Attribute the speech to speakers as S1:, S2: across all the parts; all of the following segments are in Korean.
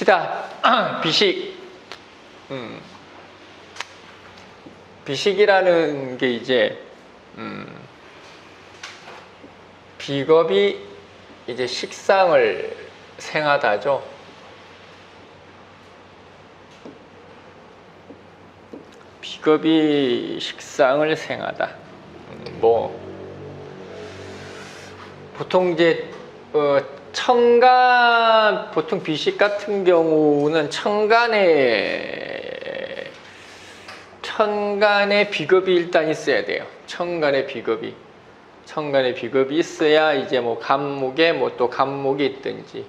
S1: 봅시다. 비식. 비식이라는 게 이제 비겁이 이제 식상을 생하다죠. 비겁이 식상을 생하다. 뭐 보통 이제 천간, 보통 비식 같은 경우는 천간에 비겁이 일단 있어야 돼요. 천간에 비겁이 있어야 이제 뭐 간목에 뭐 또 간목이 있든지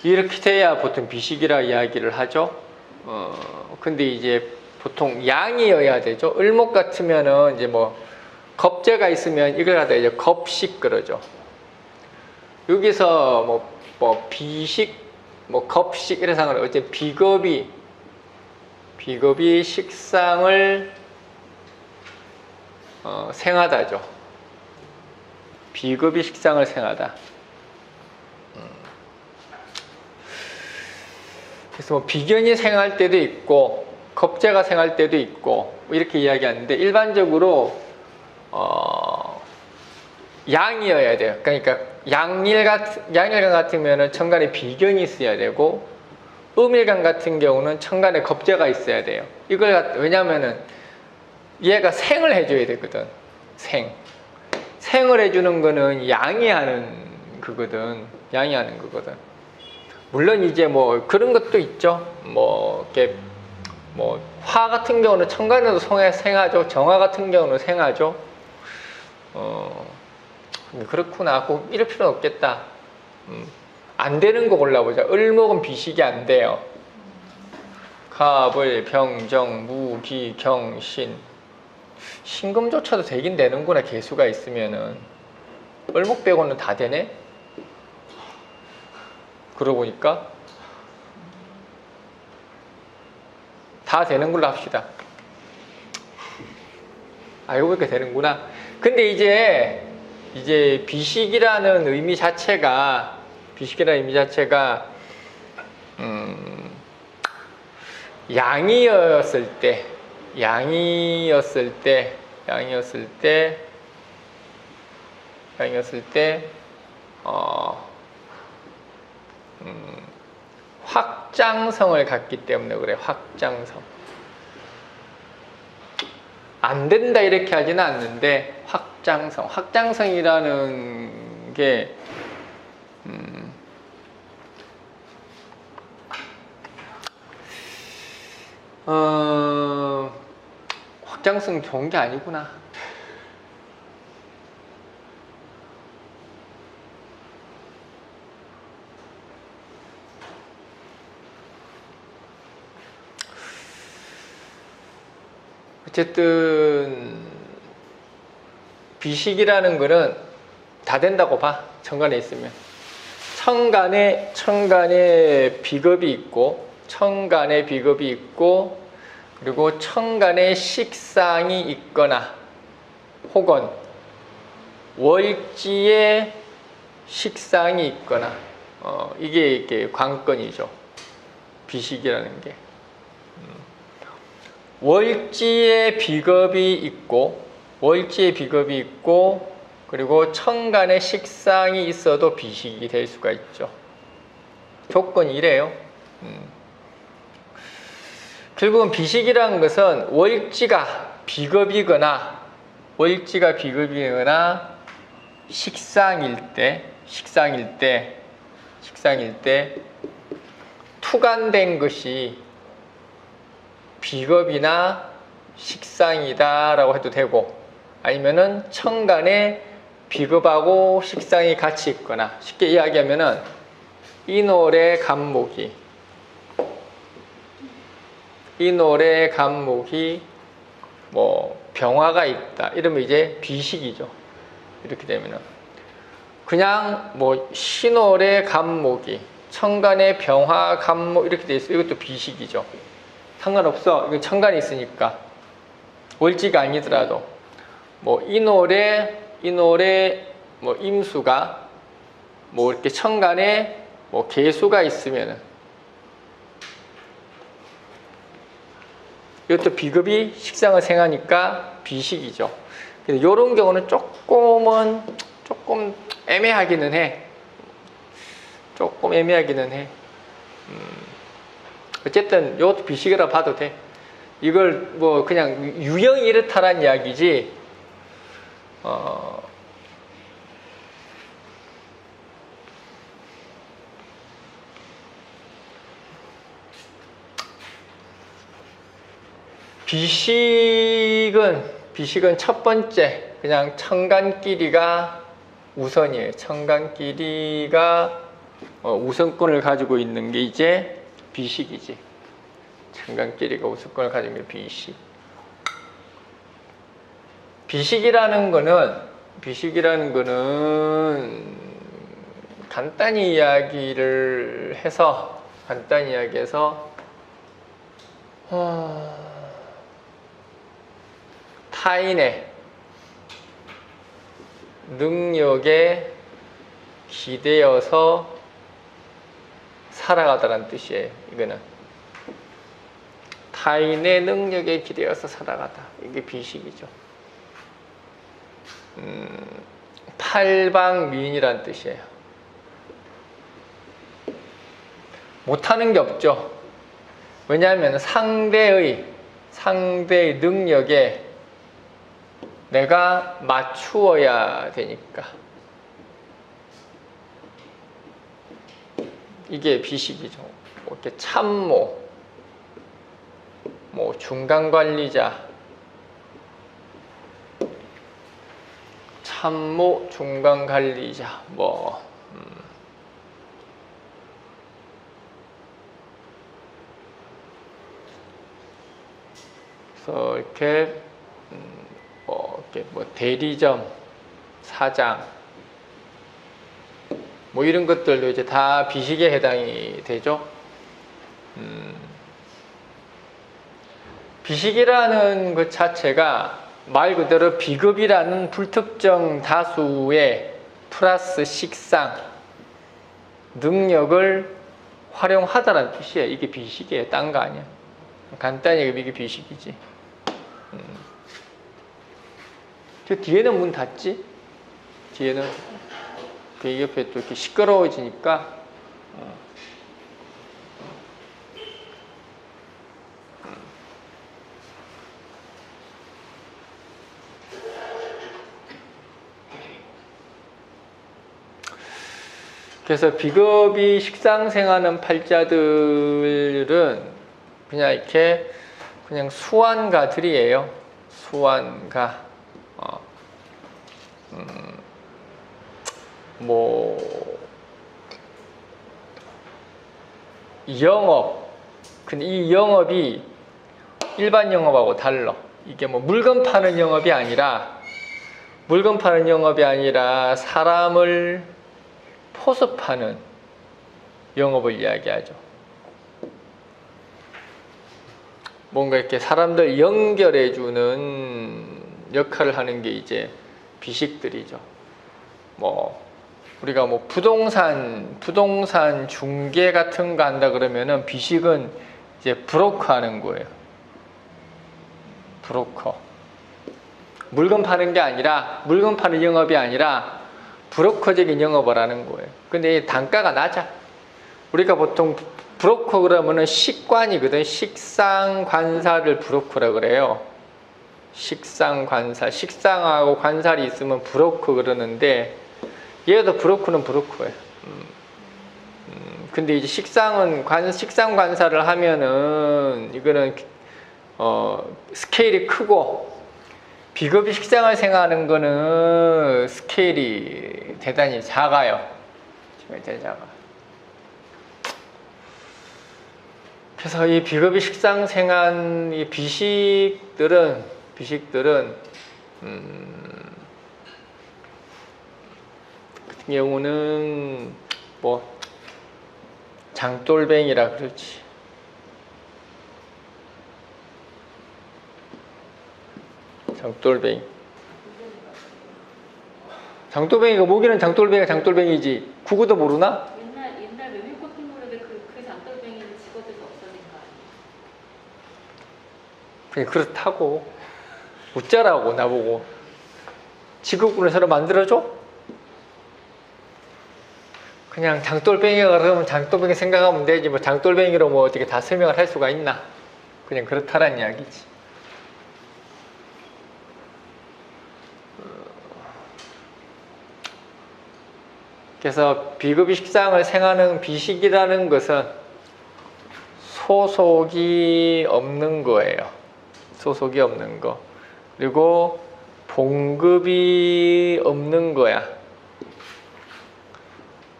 S1: 이렇게 돼야 보통 비식이라 이야기를 하죠. 근데 이제 보통 양이어야 되죠. 을목 같으면은 이제 뭐 겁재가 있으면 이걸 갖다 이제 겁식 그러죠. 여기서 뭐 비식, 뭐 겁식 이런 상황은 어째 비겁이 식상을 생하다죠. 비겁이 식상을 생하다. 그래서 뭐 비견이 생할 때도 있고 겁재가 생할 때도 있고 이렇게 이야기하는데 일반적으로 양이어야 돼요. 그러니까 양일간 같으면은 천간에 비견이 있어야 되고 음일간 같은 경우는 천간에 겁재가 있어야 돼요. 왜냐면은 얘가 생을 해줘야 되거든. 생을 해주는 거는 양이 하는 거거든. 물론 이제 뭐 그런 것도 있죠. 뭐 이렇게 뭐 화 같은 경우는 천간에도 생하죠. 정화 같은 경우는 생하죠. 그렇구나. 꼭 이럴 필요는 없겠다. 안 되는 거 골라보자. 을목은 비식이 안 돼요. 갑을, 병정, 무기, 경, 신금조차도 되긴 되는구나. 개수가 있으면은. 을목 빼고는 다 되네? 그러고 보니까 다 되는 걸로 합시다. 알고 보니까 되는구나. 근데 이제 비식이라는 의미 자체가 양이었을 때 확장성을 갖기 때문에 그래. 확장성. 안 된다 이렇게 하지는 않는데 확장성이라는 게 확장성 좋은 게 아니구나. 어쨌든 비식이라는 거는 다 된다고 봐. 천간에 있으면 천간에 비겁이 있고 그리고 천간에 식상이 있거나 혹은 월지에 식상이 있거나 이게 관건이죠. 비식이라는 게 월지에 비겁이 있고 그리고 천간에 식상이 있어도 비식이 될 수가 있죠. 조건이 이래요. 결국은 비식이라는 것은 월지가 비겁이거나 식상일 때 투간된 것이 비겁이나 식상이다라고 해도 되고, 아니면은 천간에 비겁하고 식상이 같이 있거나, 쉽게 이야기하면은 인월의 간목이 뭐 병화가 있다 이러면 이제 비식이죠. 이렇게 되면은 그냥 뭐 신월의 간목이 천간에 병화 간목 이렇게 돼 있어. 이것도 비식이죠. 상관없어. 이거 천간에 있으니까. 월지가 아니더라도 뭐 인월에 뭐 임수가 뭐 이렇게 천간에 뭐 개수가 있으면은 이것도 비급이 식상을 생하니까 비식이죠. 이런 경우는 조금 애매하기는 해. 조금 애매하기는 해. 어쨌든 이것도 비식이라 봐도 돼. 이걸 뭐 그냥 유형이 이렇다란 이야기지. 비식은 첫 번째 그냥 청간끼리가 우선이에요. 청간끼리가 우선권을 가지고 있는 게 이제 비식이지. 청간끼리가 우선권을 가지고 있는 게 비식. 비식이라는 거는 간단히 이야기해서 타인의 능력에 기대어서 살아가다라는 뜻이에요. 이거는 타인의 능력에 기대어서 살아가다. 이게 비식이죠. 팔방미인이라는 뜻이에요. 못하는 게 없죠. 왜냐하면 상대의 능력에 내가 맞추어야 되니까. 이게 비식이죠. 이렇게 참모, 뭐 중간관리자, 참모, 중간관리자, 그래서 이렇게 대리점 사장 뭐 이런 것들도 이제 다 비식에 해당이 되죠. 비식이라는 것 자체가 말 그대로 비급이라는 불특정 다수의 플러스 식상 능력을 활용하다라는 뜻이에요. 이게 비식이에요. 딴 거 아니야. 간단히 이게 비식이지. 저 뒤에는 문 닫지? 뒤에는 그 옆에 또 이렇게 시끄러워지니까. 그래서 비급이 식상생하는 팔자들은 그냥 이렇게 그냥 수완가들이에요. 수완가. 영업. 근데 이 영업이 일반 영업하고 달라. 이게 뭐 물건 파는 영업이 아니라 사람을 포섭하는 영업을 이야기하죠. 뭔가 이렇게 사람들 연결해주는 역할을 하는 게 이제 비식들이죠. 우리가 부동산 중개 같은 거 한다 그러면은 비식은 이제 브로커 하는 거예요. 브로커. 물건 파는 영업이 아니라 브로커적인 영업을 하는 거예요. 근데 단가가 낮아. 우리가 보통 브로커 그러면은 식관이거든. 식상관사를 브로커라 그래요. 식상관사. 식상하고 관살이 있으면 브로커 그러는데 얘도 브로커는 브로커예요. 근데 이제 식상관사를 하면은 이거는 스케일이 크고 비급이 식상을 생각하는 거는 스케일이 대단히 작아요. 대단히 작아. 그래서 이 비급이 식상 생한 이 비식들은 같은 경우는 장돌뱅이라 그러지. 장돌뱅이가 모기는 장돌뱅이지. 구구도 모르나?
S2: 옛날 메밀꽃 핀 무렵에 그 장돌뱅이는 집어들서 없어진 거 아니에요?
S1: 그냥 그렇다고. 웃자라고 나보고. 직업군을 새로 만들어줘? 그냥 장돌뱅이가 그러면 장돌뱅이 생각하면 되지 뭐 장돌뱅이로 뭐 어떻게 다 설명을 할 수가 있나. 그냥 그렇다란 이야기지. 그래서 비급식상을 생하는 비식이라는 것은 소속이 없는 거예요. 소속이 없는 거. 그리고 봉급이 없는 거야.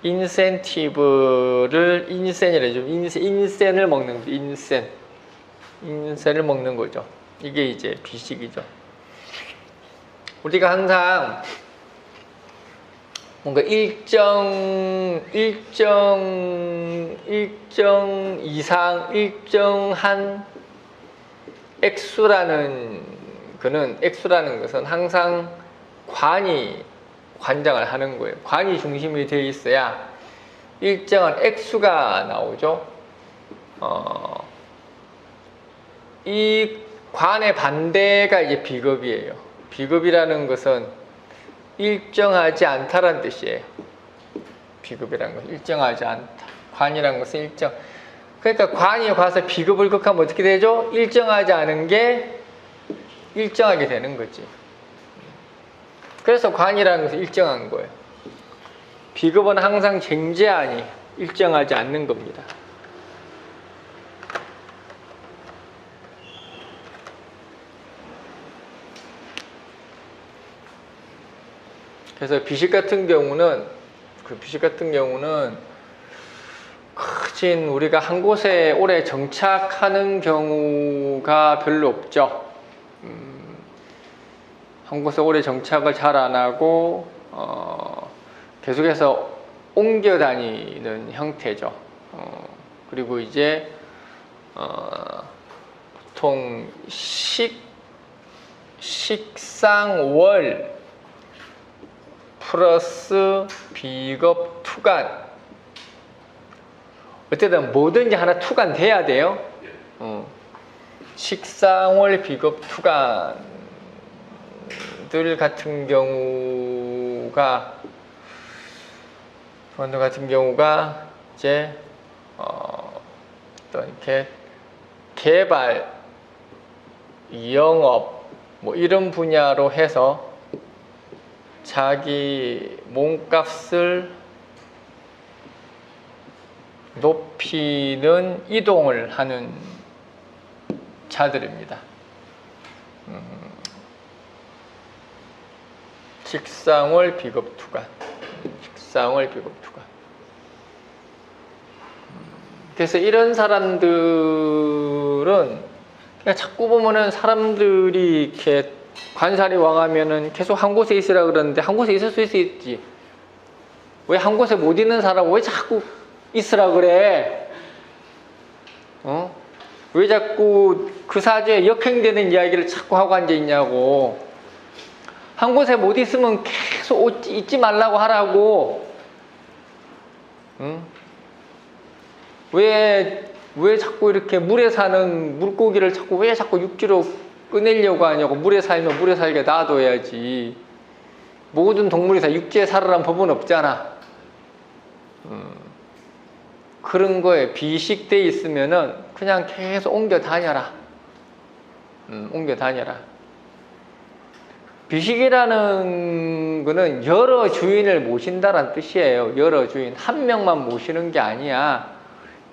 S1: 인센티브를 인센이래 좀 인센을 먹는 인센을 먹는 거죠. 이게 이제 비식이죠. 우리가 항상 뭔가 일정 일정한 액수라는 것은 항상 관이 관장을 하는 거예요. 관이 중심이 되어 있어야 일정한 액수가 나오죠. 이 관의 반대가 이제 비급이에요. 비급이라는 것은 일정하지 않다라는 뜻이에요. 비급이라는 것은 일정하지 않다. 관이라는 것은 일정. 그러니까 관이 가서 비급을 극하면 어떻게 되죠? 일정하지 않은 게 일정하게 되는 거지. 그래서 관이라는 것은 일정한 거예요. 비급은 항상 쟁제하니 일정하지 않는 겁니다. 그래서 비식 같은 경우는 크진 우리가 한 곳에 오래 정착하는 경우가 별로 없죠. 한 곳에 오래 정착을 잘 안 하고 계속해서 옮겨 다니는 형태죠. 그리고 이제 보통 식상월 플러스 비급 투간. 어쨌든 뭐든지 하나 투간 돼야 돼요. 식상월 비급 투간들 같은 경우가 이제 어떤 이렇게 개발, 영업 뭐 이런 분야로 해서 자기 몸값을 높이는 이동을 하는 자들입니다. 식상월 비급 투간. 그래서 이런 사람들은 그냥 자꾸 보면은 사람들이 이렇게 관살이 와가면은 계속 한 곳에 있으라 그러는데 한 곳에 있을 수 있지. 왜 한 곳에 못 있는 사람 왜 자꾸 있으라 그래? 왜 자꾸 그 사주에 역행되는 이야기를 자꾸 하고 앉아 있냐고. 한 곳에 못 있으면 계속 있지 말라고 하라고. 왜 자꾸 이렇게 물에 사는 물고기를 왜 자꾸 육지로 꺼내려고 하냐고. 물에 살면 물에 살게 놔둬야지. 모든 동물이 다 육지에 살으라는 법은 없잖아. 그런 거에 비식돼 있으면은 그냥 계속 옮겨 다녀라. 비식이라는 거는 여러 주인을 모신다는 뜻이에요. 여러 주인. 한 명만 모시는 게 아니야.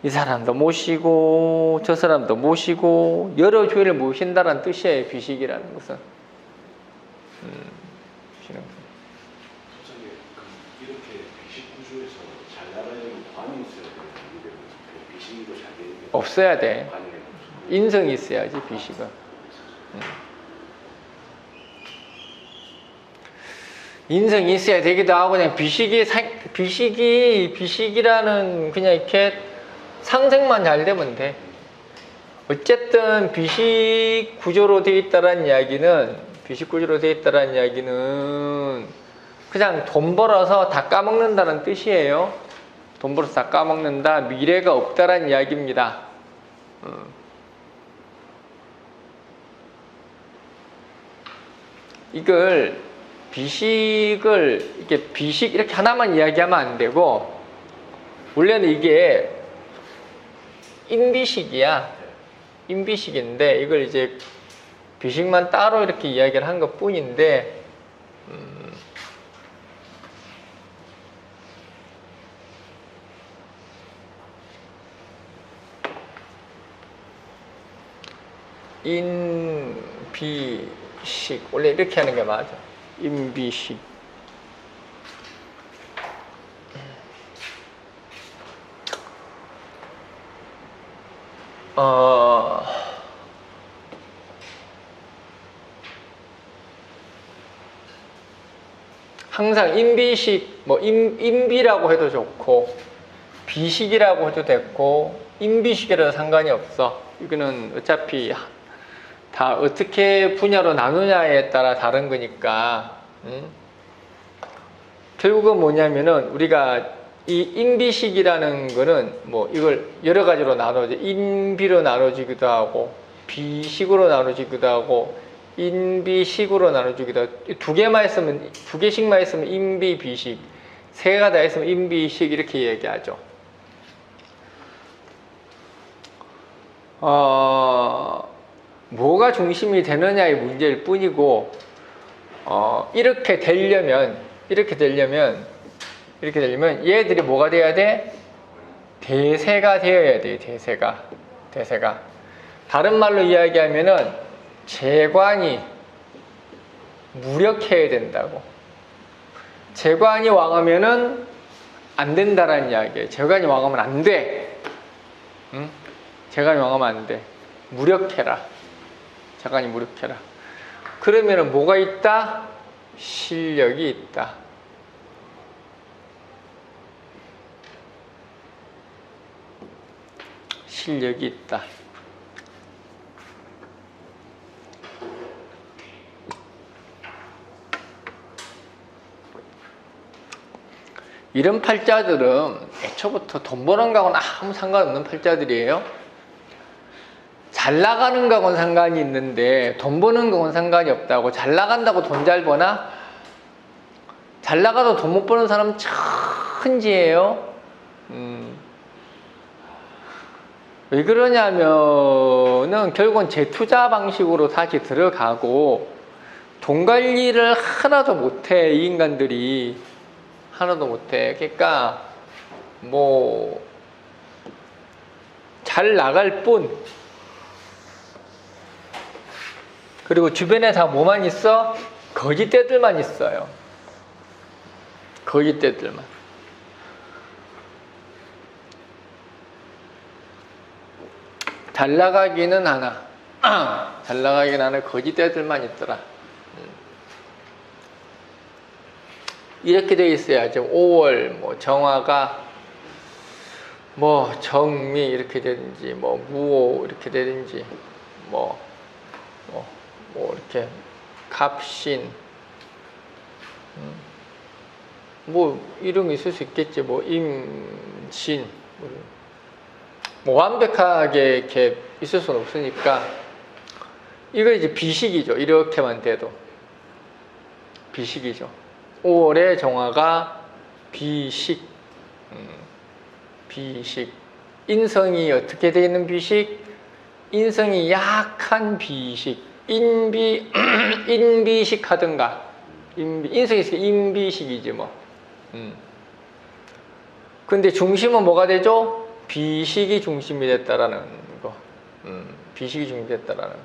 S1: 이 사람도 모시고 저 사람도 모시고 여러 주인을 모신다는 뜻이에요. 비식이라는 것은.
S2: 갑자기 이렇게 비식 구조에서 잘 나가려면 관이 있어야 되는데 비식이도 잘 되는 게
S1: 없어야 돼. 인성이 있어야지 비식은. 인성이 있어야 되기도 하고 그냥 비식이라는 그냥 이렇게 상생만 잘 되면 돼. 어쨌든 비식 구조로 되어 있다라는 이야기는 그냥 돈 벌어서 다 까먹는다는 뜻이에요. 돈 벌어서 다 까먹는다. 미래가 없다라는 이야기입니다. 이걸 비식을 이렇게 비식 이렇게 하나만 이야기하면 안 되고 원래는 이게 인비식이야. 인비식인데 이걸 이제 비식만 따로 이렇게 이야기를 한 것 뿐인데 인비식 원래 이렇게 하는 게 맞아. 인비식. 항상 인비식 뭐 인비라고 해도 좋고 비식이라고 해도 됐고 인비식이라도 상관이 없어. 이거는 어차피 다 어떻게 분야로 나누냐에 따라 다른 거니까. 결국은 뭐냐면은 우리가 이 인비식이라는 거는 뭐 이걸 여러 가지로 나눠져. 인비로 나눠지기도 하고 비식으로 나눠지기도 하고 인비식으로 나눠지기도 하고 두 개씩만 있으면 인비 비식, 세 개가 다 있으면 인비식 이렇게 얘기하죠. 뭐가 중심이 되느냐의 문제일 뿐이고 이렇게 되려면 얘들이 뭐가 돼야 돼? 대세가 되어야 돼. 대세가. 다른 말로 이야기하면은 재관이 무력해야 된다고. 재관이 왕하면은 안 된다라는 이야기예요. 재관이 왕하면 안 돼. 응? 재관이 왕하면 안 돼. 무력해라. 재관이 무력해라. 그러면은 뭐가 있다? 실력이 있다. 실력이 있다. 이런 팔자들은 애초부터 돈 버는 거하고는 아무 상관없는 팔자들이에요. 잘 나가는 거하고는 상관이 있는데 돈 버는 거하고는 상관이 없다고. 잘 나간다고 돈 잘 버나? 잘 나가도 돈 못 버는 사람은 천지예요. 왜 그러냐면은 결국은 재투자 방식으로 다시 들어가고 돈 관리를 하나도 못해. 이 인간들이 하나도 못해. 그러니까 뭐 잘 나갈 뿐. 그리고 주변에 다 뭐만 있어? 거짓대들만 있어요. 거짓대들만. 잘 나가기는 하나. 잘 나가기는 하나. 거짓대들만 있더라. 이렇게 돼 있어야 지금 5월 뭐 정화가 뭐 정미 이렇게 되든지 뭐 무오 이렇게 되든지 뭐 이렇게 갑신 뭐 이런 게 있을 수 있겠지. 뭐 임신 뭐 완벽하게 이렇게 있을 수는 없으니까 이거 이제 비식이죠. 이렇게만 돼도 비식이죠. 5월의 정화가 비식. 비식. 인성이 어떻게 되어 있는 비식? 인성이 약한 비식. 인비식 하든가. 인성이 있으니까 인비식이지 뭐. 근데 중심은 뭐가 되죠? 비식이 중심이 됐다라는 거. 비식이 중심이 됐다라는 거.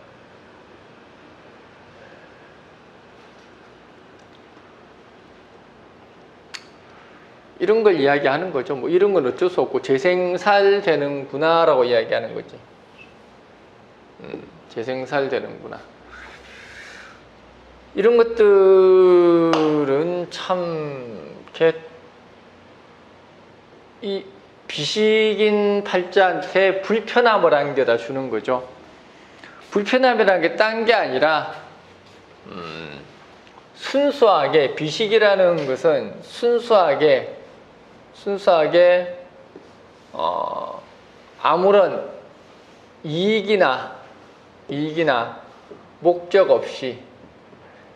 S1: 이런 걸 이야기하는 거죠. 뭐 이런 건 어쩔 수 없고 재생살 되는구나라고 이야기하는 거지. 재생살 되는구나. 이런 것들은 참 이렇게 이 비식인 팔자한테 불편함을 안겨다 주는 거죠. 불편함이라는 게 딴 게 아니라 순수하게 비식이라는 것은 순수하게 아무런 이익이나 목적 없이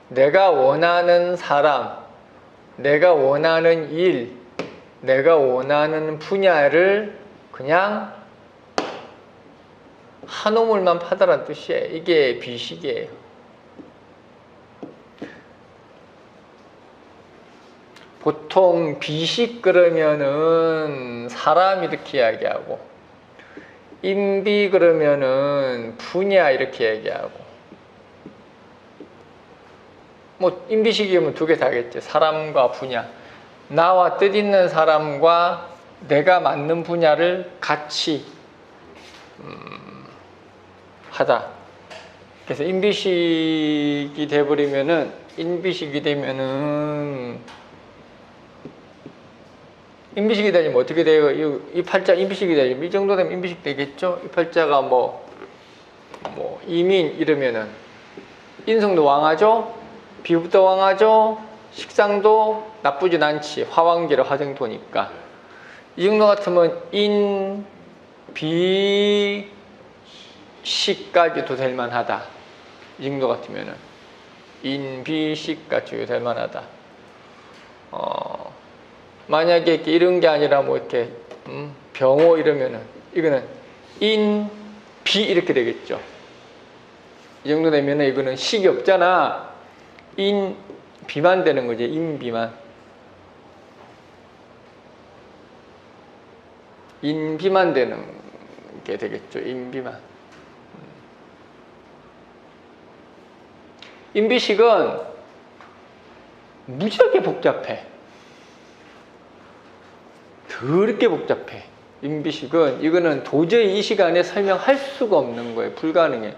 S1: 내가 원하는 사람, 내가 원하는 일, 내가 원하는 분야를 그냥 한 우물만 파다란 뜻이에요. 이게 비식이에요. 보통 비식 그러면은 사람 이렇게 이야기하고, 인비 그러면은 분야 이렇게 얘기하고, 뭐 인비식이면 두 개 다겠죠. 사람과 분야. 나와 뜻있는 사람과 내가 맞는 분야를 같이 하다. 그래서 인비식이 돼버리면은, 인비식이 되면은, 인비식이 되면 어떻게 돼요? 이 팔자 인비식이 되면 이 정도 되면 인비식 되겠죠? 이 팔자가 뭐 이민 이러면은 인성도 왕하죠? 비부도 왕하죠? 식상도 나쁘진 않지. 화왕기라 화생토니까. 이 정도 같으면 인, 비, 식까지도 될 만하다. 이 정도 같으면은 인, 비, 식까지도 될 만하다. 만약에 이렇게 이런 게 아니라 뭐 이렇게 병호 이러면은 이거는 인, 비 이렇게 되겠죠. 이 정도 되면은 이거는 식이 없잖아. 인, 비만 되는 거지. 인, 비만. 인, 비만 되는 게 되겠죠. 인, 비만. 인비식은 무지하게 복잡해. 더럽게 복잡해. 인비식은 이거는 도저히 이 시간에 설명할 수가 없는 거예요. 불가능해.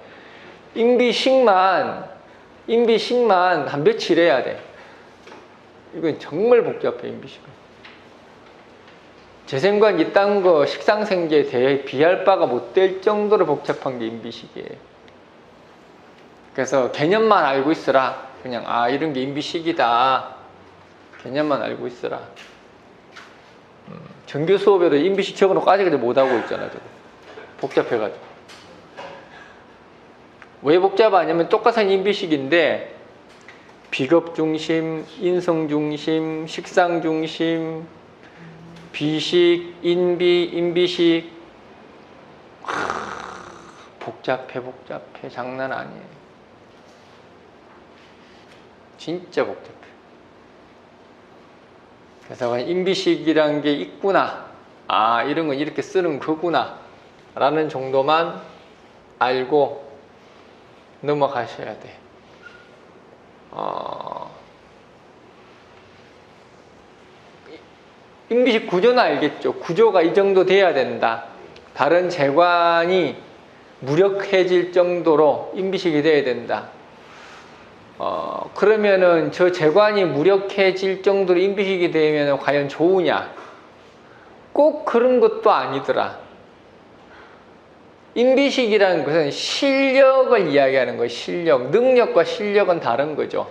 S1: 인비식만 한 며칠 해야 돼. 이건 정말 복잡해. 인비식은. 재생관 이딴 거 식상생계에 대해 비할 바가 못 될 정도로 복잡한 게 인비식이에요. 그래서 개념만 알고 있으라. 그냥 이런 게 인비식이다. 개념만 알고 있으라. 전교 수업에도 인비식 적어놓고 아직까지 못하고 있잖아. 저거. 복잡해가지고. 왜 복잡하냐면 똑같은 인비식인데 비겁 중심, 인성 중심, 식상 중심, 비식, 인비, 인비식. 복잡해. 장난 아니에요. 진짜 복잡해. 그래서 인비식이란 게 있구나. 이런 건 이렇게 쓰는 거구나. 라는 정도만 알고 넘어가셔야 돼. 인비식 구조는 알겠죠. 구조가 이 정도 돼야 된다. 다른 재관이 무력해질 정도로 인비식이 돼야 된다. 그러면은 저 재관이 무력해질 정도로 인비식이 되면 과연 좋으냐? 꼭 그런 것도 아니더라. 인비식이라는 것은 실력을 이야기하는 거예요. 실력. 능력과 실력은 다른 거죠.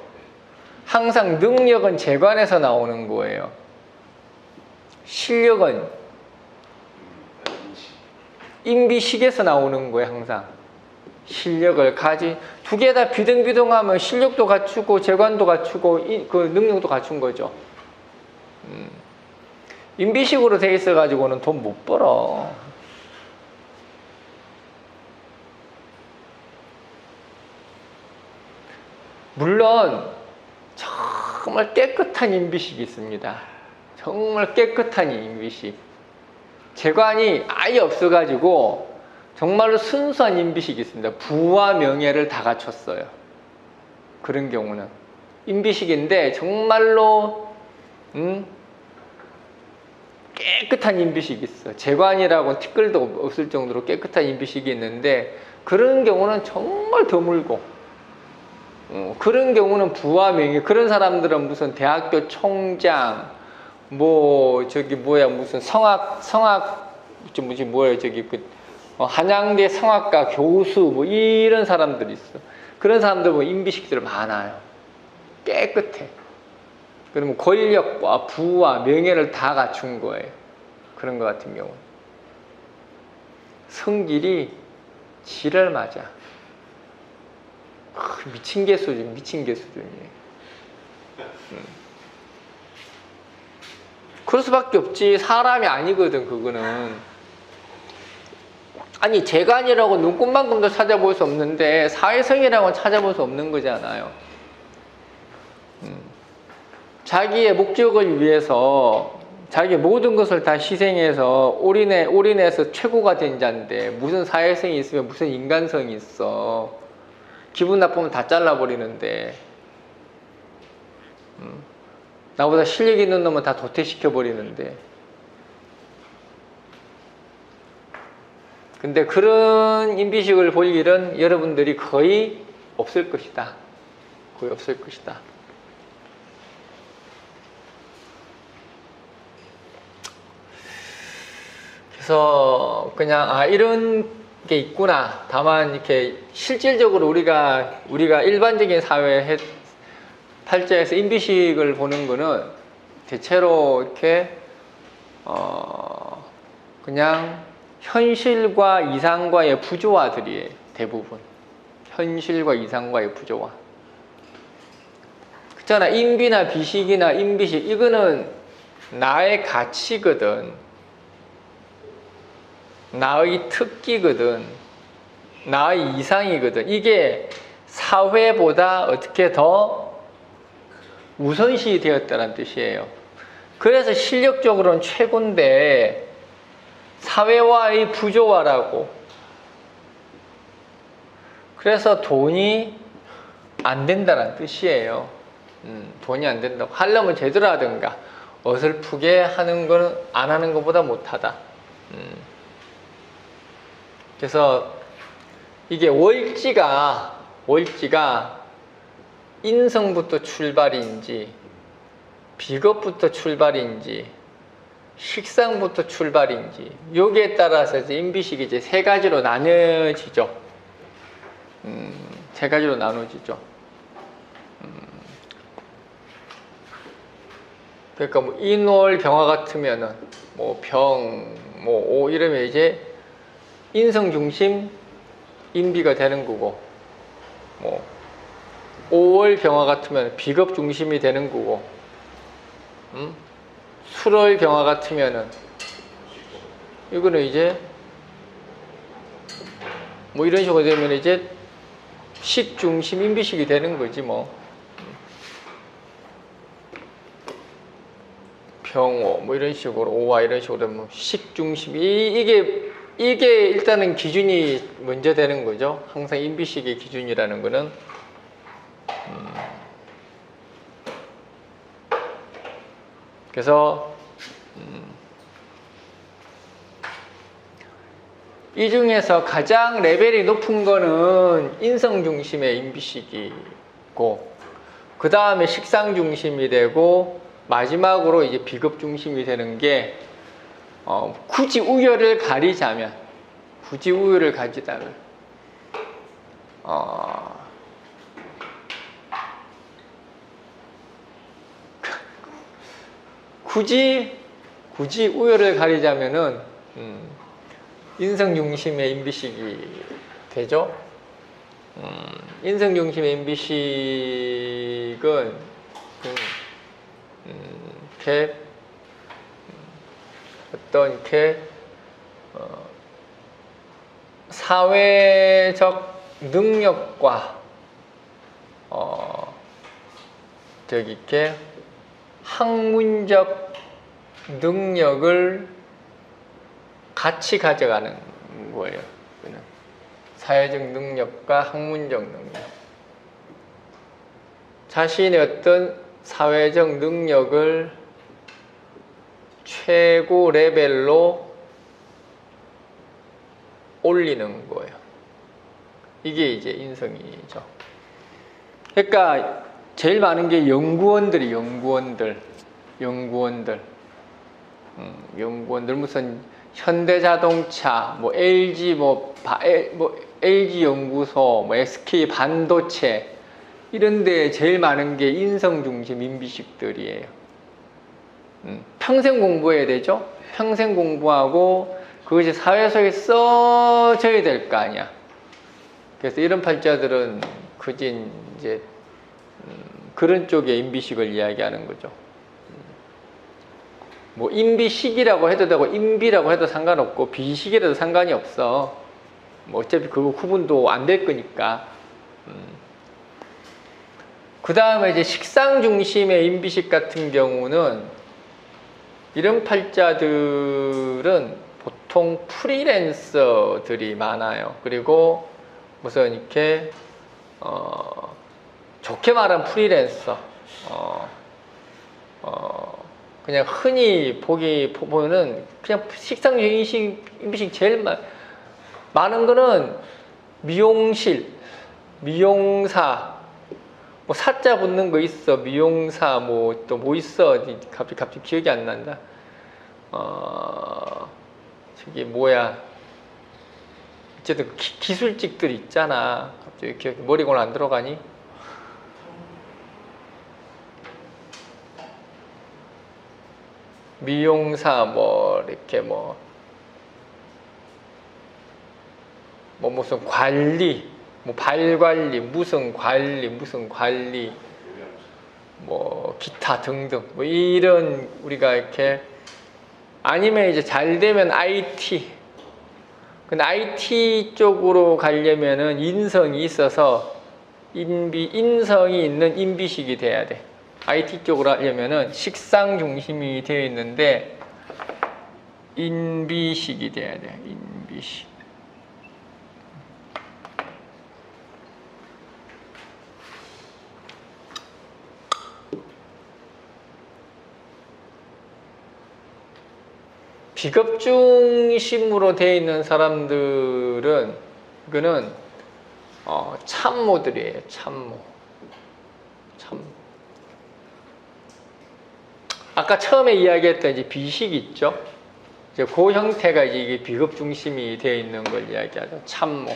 S1: 항상 능력은 재관에서 나오는 거예요. 실력은 인비식에서 나오는 거예요. 항상. 실력을 두 개 다 비등비등하면 실력도 갖추고 재관도 갖추고 그 능력도 갖춘 거죠. 인비식으로 돼 있어 가지고는 돈 못 벌어. 물론 정말 깨끗한 인비식이 있습니다. 정말 깨끗한 인비식. 재관이 아예 없어 가지고 정말로 순수한 인비식이 있습니다. 부와 명예를 다 갖췄어요. 그런 경우는 인비식인데 정말로 깨끗한 인비식이 있어. 재관이라고 티끌도 없을 정도로 깨끗한 인비식이 있는데 그런 경우는 정말 드물고 그런 경우는 부와 명예. 그런 사람들은 무슨 대학교 총장 무슨 한양대 성악가 교수 이런 사람들이 있어. 그런 사람들 보면 인비식들 많아요. 깨끗해. 그러면 권력과 부와 명예를 다 갖춘 거예요. 그런 것 같은 경우. 성질이 지랄 맞아. 미친 개 수준, 미친 개 수준이에요. 그럴 수밖에 없지. 사람이 아니거든, 그거는. 아니, 재간이라고 눈꽃만큼도 찾아볼 수 없는데 사회성이라고는 찾아볼 수 없는 거잖아요. 자기의 목적을 위해서 자기 모든 것을 다 희생해서 올인해서 최고가 된 자인데 무슨 사회성이 있으면 무슨 인간성이 있어. 기분 나쁘면 다 잘라버리는데 나보다 실력 있는 놈은 다 도태시켜버리는데. 근데 그런 인비식을 볼 일은 여러분들이 거의 없을 것이다. 거의 없을 것이다. 그래서 그냥 이런 게 있구나. 다만 이렇게 실질적으로 우리가 일반적인 사회 팔자에서 인비식을 보는 거는 대체로 이렇게 그냥 현실과 이상과의 부조화들이에요. 대부분 현실과 이상과의 부조화. 그렇잖아. 인비나 비식이나 인비식, 이거는 나의 가치거든, 나의 특기거든, 나의 이상이거든. 이게 사회보다 어떻게 더 우선시 되었다는 뜻이에요. 그래서 실력적으로는 최고인데 사회와의 부조화라고. 그래서 돈이 안 된다는 뜻이에요. 돈이 안 된다고. 하려면 제대로 하든가 어설프게 하는 거는 안 하는 것보다 못하다. 그래서 이게 월지가 인성부터 출발인지 비겁부터 출발인지 식상부터 출발인지 여기에 따라서 이제 인비식이 이제 세 가지로 나눠지죠. 세 가지로 나눠지죠. 그러니까 뭐 인월병화 같으면은 뭐 병, 뭐 오 이러면 이제 인성 중심 인비가 되는 거고, 뭐 오월병화 같으면 비겁 중심이 되는 거고, 술월병화 같으면은 이거는 이제 뭐 이런 식으로 되면 이제 식 중심 인비식이 되는 거지 뭐. 병오 뭐 이런 식으로 오와 이런 식으로 되면 식 중심 이게 일단은 기준이 먼저 되는 거죠. 항상 인비식의 기준이라는 거는. 그래서 이 중에서 가장 레벨이 높은 거는 인성 중심의 인비식이고, 그 다음에 식상 중심이 되고, 마지막으로 이제 비급 중심이 되는 게, 굳이 우열을 가리자면, 굳이 우열을 가리자면은 인성 중심의 인비식이 되죠. 인성 중심의 인비식은 이렇게 어떤 이렇게 사회적 능력과 이렇게 학문적 능력을 같이 가져가는 거예요. 사회적 능력과 학문적 능력. 자신의 어떤 사회적 능력을 최고 레벨로 올리는 거예요. 이게 이제 인성이죠. 그러니까 제일 많은 게 연구원들 무슨 현대자동차, 뭐 LG LG 연구소, 뭐 SK 반도체 이런 데 제일 많은 게 인성 중심 인비식들이에요. 평생 공부해야 되죠. 평생 공부하고 그것이 사회 속에 써져야 될 거 아니야. 그래서 이런 팔자들은 그진 이제 그런 쪽의 임비식을 이야기하는 거죠. 뭐 임비식이라고 해도 되고 임비라고 해도 상관없고 비식이라도 상관이 없어. 뭐 어차피 그거 구분도 안 될 거니까. 그 다음에 이제 식상 중심의 임비식 같은 경우는 이런 팔자들은 보통 프리랜서들이 많아요. 그리고 무슨 이렇게 좋게 말하면 프리랜서, 그냥 흔히 보면은 그냥 식상 임비식 제일 많은 거는 미용실, 미용사, 뭐 사자 붙는 거 있어. 미용사 뭐 또 뭐 있어. 갑자기 기억이 안 난다. 저기 뭐야. 어쨌든 기술직들 있잖아. 갑자기 기억이 머리가 안 들어가니? 미용사 뭐 이렇게 뭐 무슨 관리, 뭐 발관리, 무슨 관리, 뭐 기타 등등 뭐 이런 우리가 이렇게 아니면 이제 잘 되면 IT. 근데 IT 쪽으로 가려면은 인성이 있어서 인성이 있는 임비식이 돼야 돼. IT 쪽으로 하려면은 식상 중심이 되어 있는데 인비식이 돼야 돼. 인비식. 비겁 중심으로 되어 있는 사람들은 그거는 참모들이에요. 참모. 아까 처음에 이야기했던 이제 비식 있죠. 이제 그 형태가 이제 이게 비겁 중심이 되어 있는 걸 이야기하죠. 참모.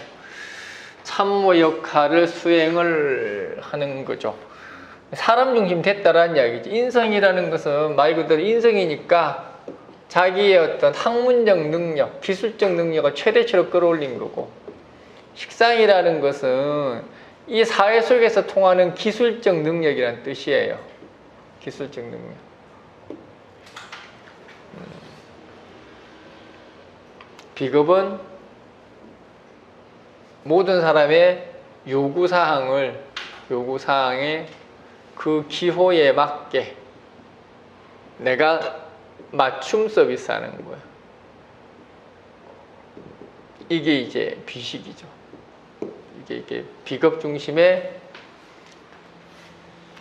S1: 참모 역할을 수행을 하는 거죠. 사람 중심 됐다라는 이야기죠. 인성이라는 것은 말 그대로 인성이니까 자기의 어떤 학문적 능력, 기술적 능력을 최대치로 끌어올린 거고, 식상이라는 것은 이 사회 속에서 통하는 기술적 능력이라는 뜻이에요. 기술적 능력. 비겁은 모든 사람의 요구사항에 그 기호에 맞게 내가 맞춤 서비스 하는 거예요. 이게 이제 비식이죠. 이게 비겁 중심의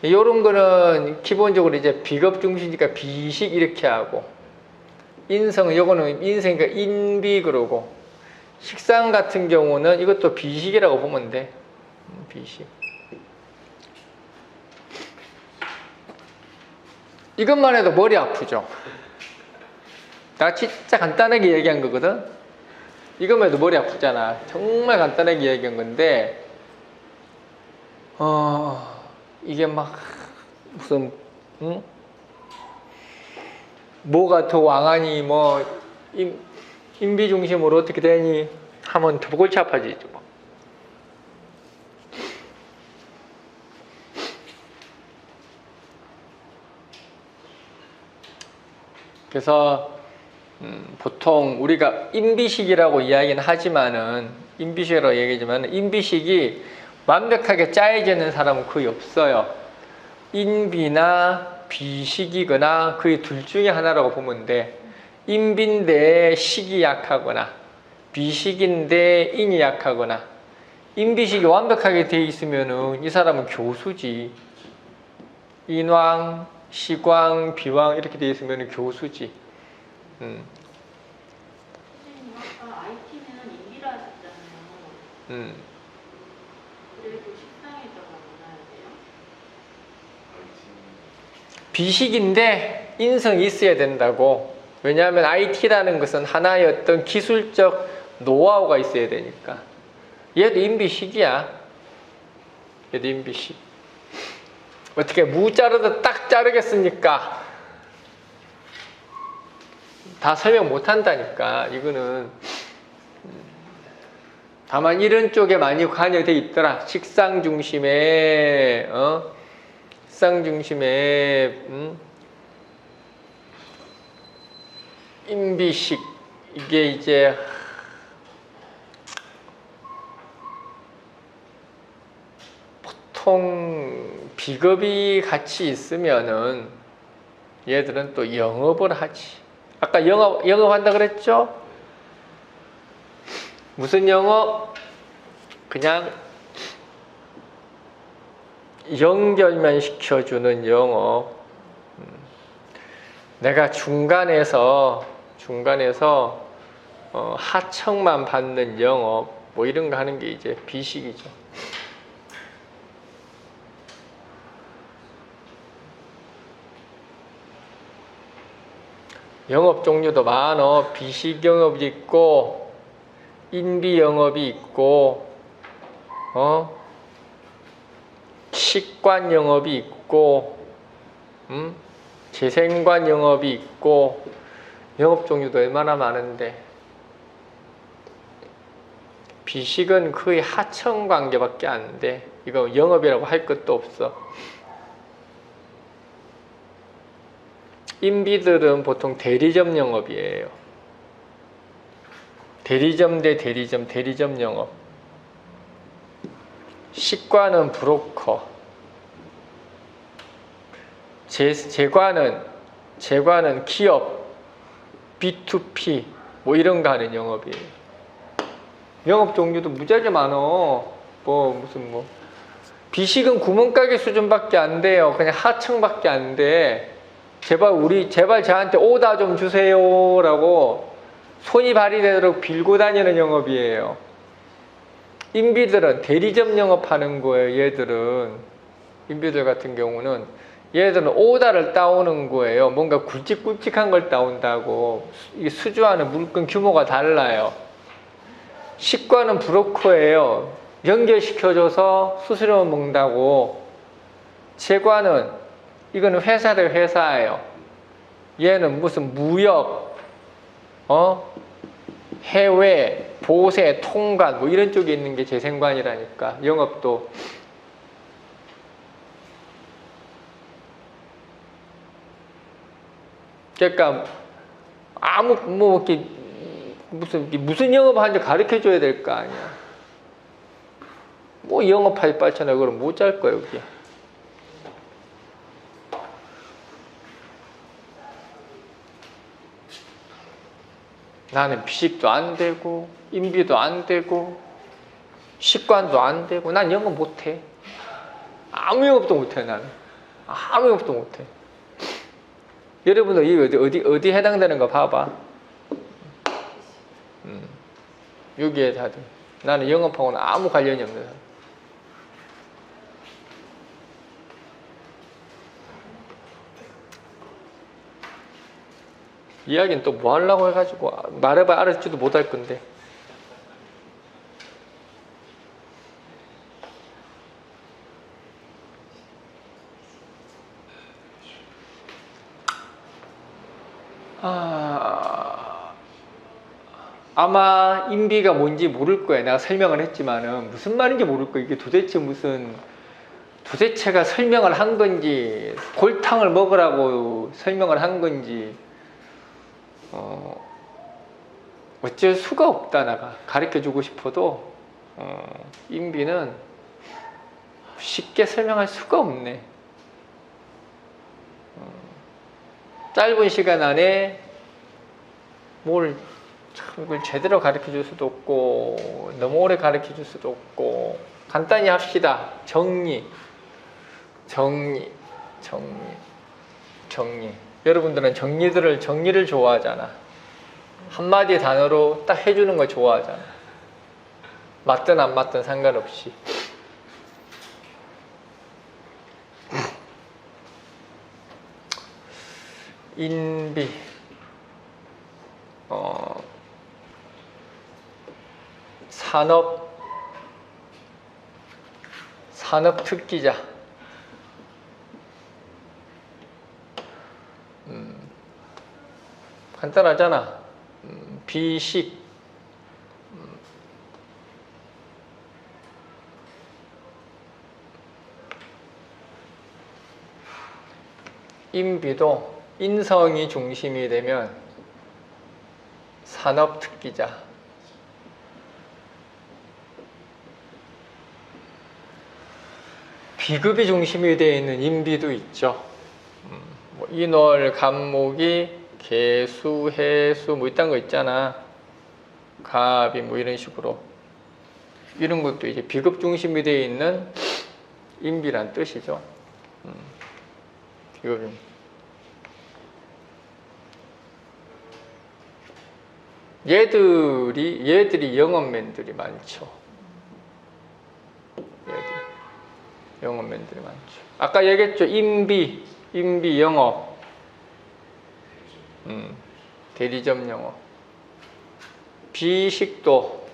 S1: 이런 거는 기본적으로 이제 비겁 중심이니까 비식 이렇게 하고, 인성은 요거는 인성이니까 인비 그러고, 식상 같은 경우는 이것도 비식이라고 보면 돼. 비식. 이것만 해도 머리 아프죠. 나 진짜 간단하게 얘기한 거거든. 이것만 해도 머리 아프잖아. 정말 간단하게 얘기한 건데 이게 막 무슨 뭐가 더 왕하니 뭐 인비 중심으로 어떻게 되니 하면 더 골치 아파지죠. 그래서 보통 우리가 인비식이라고 이야기는 하지만은, 인비식이라고 얘기하지만은 인비식이 완벽하게 짜여지는 사람은 거의 없어요. 인비나 비식이거나 거의 둘 중에 하나라고 보면 돼. 인비인데 식이 약하거나 비식인데 인이 약하거나. 인비식이 완벽하게 돼 있으면은 이 사람은 교수지. 인왕, 시광, 비왕 이렇게 돼 있으면은 교수지.
S3: 선생님, 아까 IT는 인비라 하셨잖아요. 그래도 식상에다가 넣어야 돼요?
S1: 비식인데 인성이 있어야 된다고. 왜냐하면 IT라는 것은 하나의 어떤 기술적 노하우가 있어야 되니까. 얘도 인비식이야. 얘도 인비식. 어떻게 무 자르듯 딱 자르겠습니까? 다 설명 못 한다니까. 이거는 다만 이런 쪽에 많이 관여돼 있더라. 식상 중심의 식상 중심의 임비식 이게 이제 보통 비겁이 같이 있으면은 얘들은 또 영업을 하지. 아까 영업한다 그랬죠? 무슨 영업? 그냥 연결만 시켜주는 영업. 내가 중간에서 하청만 받는 영업 뭐 이런 거 하는 게 이제 비식이죠. 영업 종류도 많어. 비식 영업이 있고 인비 영업이 있고 식관 영업이 있고 재생관 영업이 있고 영업 종류도 얼마나 많은데 비식은 거의 하청 관계밖에 안 돼. 이거 영업이라고 할 것도 없어. 인비들은 보통 대리점 영업이에요. 대리점 대 대리점 영업. 식관은 브로커. 재관은 기업, B2P 뭐 이런 거 하는 영업이에요. 영업 종류도 무지하게 많어. 비식은 구멍가게 수준밖에 안 돼요. 그냥 하청밖에 안 돼. 제발 저한테 오다 좀 주세요라고 손이 발이 되도록 빌고 다니는 영업이에요. 인비들은 대리점 영업하는 거예요. 얘들은 인비들 같은 경우는 얘들은 오다를 따오는 거예요. 뭔가 굵직굵직한 걸 따온다고. 이 수주하는 물건 규모가 달라요. 식관은 브로커예요. 연결시켜줘서 수수료만 먹는다고. 재관은 이거는 회사 대 회사예요. 얘는 무슨 무역, 해외, 보세, 통관 뭐 이런 쪽에 있는 게 재생관이라니까. 영업도 그러니까 무슨 영업하는지 가르쳐 줘야 될 거 아니야. 뭐 영업할 바처럼 그럼 못 잘 거야 여기. 나는 비식도 안 되고 인비도 안 되고 식관도 안 되고 난 영업 못해. 아무 영업도 못해 나는. 아무 영업도 못해. 여러분들 이 어디 해당되는 거 봐봐. 여기에 다들 나는 영업하고는 아무 관련이 없는 사람. 이야기는 또 뭐 하려고 해가지고 말해봐 알아듣지도 못할 건데. 아마 인비가 뭔지 모를 거야. 내가 설명을 했지만은 무슨 말인지 모를 거야. 이게 도대체가 설명을 한 건지 골탕을 먹으라고 설명을 한 건지 어쩔 수가 없다. 내가 가르쳐주고 싶어도 인비는 쉽게 설명할 수가 없네. 짧은 시간 안에 이걸 제대로 가르쳐줄 수도 없고 너무 오래 가르쳐줄 수도 없고 간단히 합시다. 정리. 여러분들은 정리를 좋아하잖아. 한마디 단어로 딱 해주는 거 좋아하잖아. 맞든 안 맞든 상관없이. 인비 산업 특기자. 간단하잖아. 비식 인비도 인성이 중심이 되면 산업특기자, 비급이 중심이 되어 있는 인비도 있죠. 뭐 인월, 간목이, 개수, 해수 뭐 이딴 거 있잖아. 갑이 뭐 이런 식으로. 이런 것도 이제 비급 중심이 되어 있는 인비란 뜻이죠. 비급이. 얘들이 영업맨들이 많죠. 영업맨들이 많죠. 아까 얘기했죠. 인비 영업. 대리점 영업. 비식도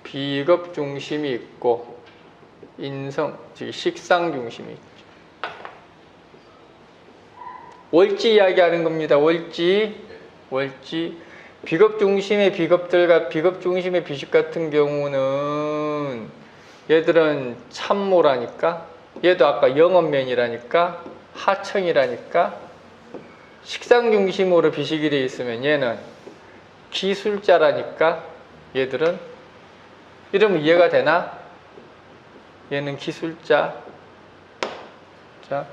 S1: 비급 중심이 있고 인성, 즉 식상 중심이 있죠. 월지 이야기하는 겁니다. 월지. 비급 중심의 비급들과 비급 중심의 비식 같은 경우는 얘들은 참모라니까, 얘도 아까 영업면이라니까, 하청이라니까, 식상 중심으로 비식이 되어 있으면 얘는 기술자라니까, 얘들은 이러면 이해가 되나? 얘는 기술자. 자,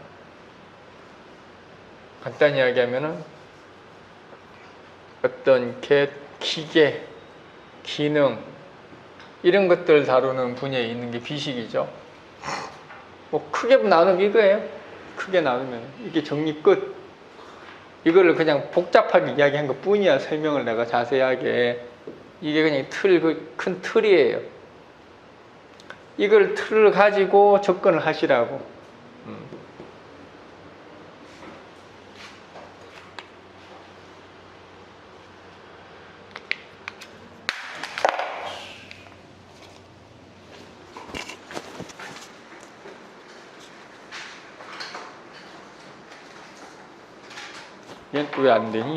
S1: 간단히 이야기하면은 어떤 기계, 기능 이런 것들 다루는 분야에 있는 게 비식이죠. 뭐 크게 나누면 이거예요. 크게 나누면 이게 정리 끝. 이거를 그냥 복잡하게 이야기한 것 뿐이야. 설명을 내가 자세하게. 이게 그냥 큰 틀이에요. 이걸 틀을 가지고 접근을 하시라고. 얘는 또 왜 안 되니?